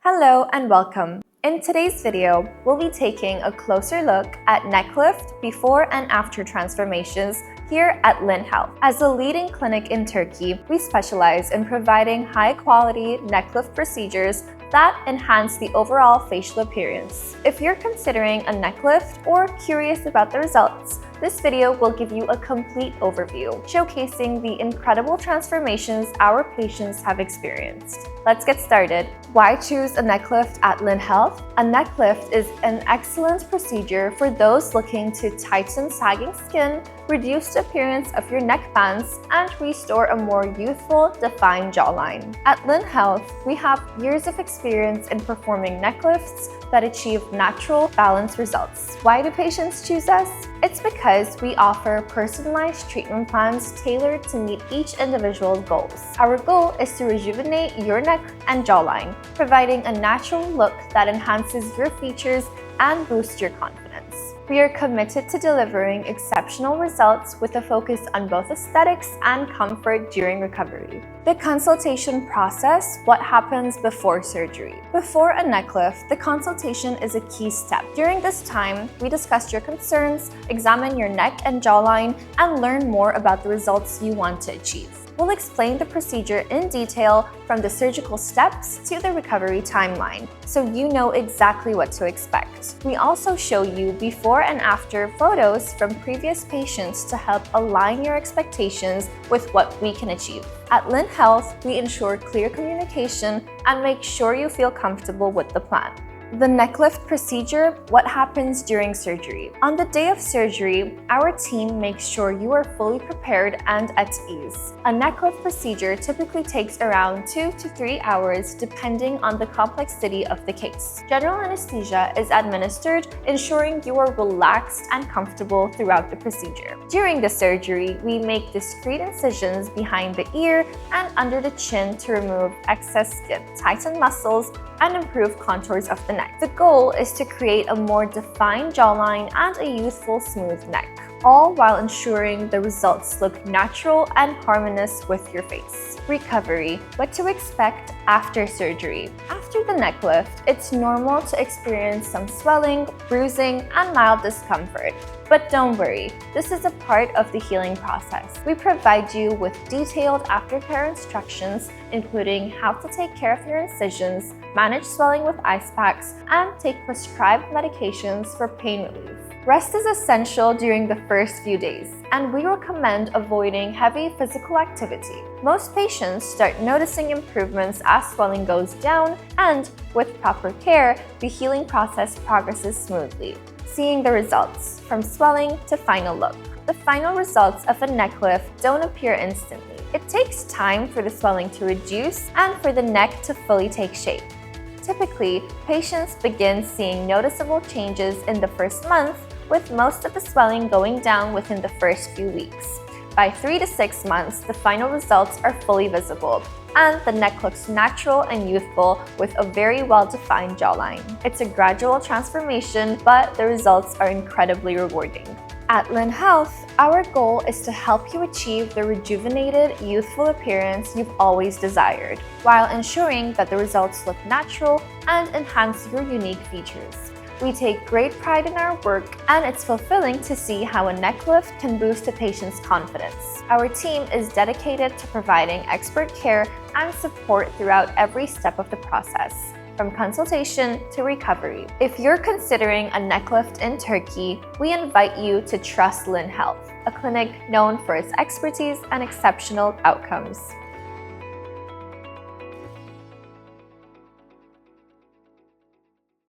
Hello and welcome. In today's video, we'll be taking a closer look at neck lift before and after transformations here at LIN Health. As a leading clinic in Turkey, we specialize in providing high-quality neck lift procedures that enhance the overall facial appearance. If you're considering a neck lift or curious about the results, this video will give you a complete overview, showcasing the incredible transformations our patients have experienced. Let's get started. Why choose a neck lift at LIN Health? A neck lift is an excellent procedure for those looking to tighten sagging skin, reduce the appearance of your neck bands, and restore a more youthful, defined jawline. At LIN Health, we have years of experience in performing neck lifts that achieve natural, balanced results. Why do patients choose us? It's because we offer personalized treatment plans tailored to meet each individual's goals. Our goal is to rejuvenate your neck and jawline, providing a natural look that enhances your features and boosts your confidence. We are committed to delivering exceptional results with a focus on both aesthetics and comfort during recovery. The consultation process, what happens before surgery. Before a neck lift, the consultation is a key step. During this time, we discuss your concerns, examine your neck and jawline, and learn more about the results you want to achieve. We'll explain the procedure in detail from the surgical steps to the recovery timeline, so you know exactly what to expect. We also show you before and after photos from previous patients to help align your expectations with what we can achieve. At LIN Health, we ensure clear communication and make sure you feel comfortable with the plan. The neck lift procedure, what happens during surgery. On the day of surgery, our team makes sure you are fully prepared and at ease. A neck lift procedure typically takes around 2 to 3 hours depending on the complexity of the case. General anesthesia is administered, ensuring you are relaxed and comfortable throughout the procedure. During the surgery, we make discreet incisions behind the ear and under the chin to remove excess skin, tighten muscles, and improve contours of the neck. The goal is to create a more defined jawline and a youthful, smooth neck, all while ensuring the results look natural and harmonious with your face. Recovery, what to expect after surgery. After the neck lift, it's normal to experience some swelling, bruising, and mild discomfort. But don't worry, this is a part of the healing process. We provide you with detailed aftercare instructions, including how to take care of your incisions, manage swelling with ice packs, and take prescribed medications for pain relief. Rest is essential during the first few days, and we recommend avoiding heavy physical activity. Most patients start noticing improvements as swelling goes down, and with proper care, the healing process progresses smoothly, seeing the results from swelling to final look. The final results of a neck lift don't appear instantly. It takes time for the swelling to reduce and for the neck to fully take shape. Typically, patients begin seeing noticeable changes in the first month, with most of the swelling going down within the first few weeks. By 3 to 6 months, the final results are fully visible, and the neck looks natural and youthful with a very well-defined jawline. It's a gradual transformation, but the results are incredibly rewarding. At LIN Health, our goal is to help you achieve the rejuvenated, youthful appearance you've always desired, while ensuring that the results look natural and enhance your unique features. We take great pride in our work, and it's fulfilling to see how a neck lift can boost a patient's confidence. Our team is dedicated to providing expert care and support throughout every step of the process, from consultation to recovery. If you're considering a neck lift in Turkey, we invite you to trust LIN Health, a clinic known for its expertise and exceptional outcomes.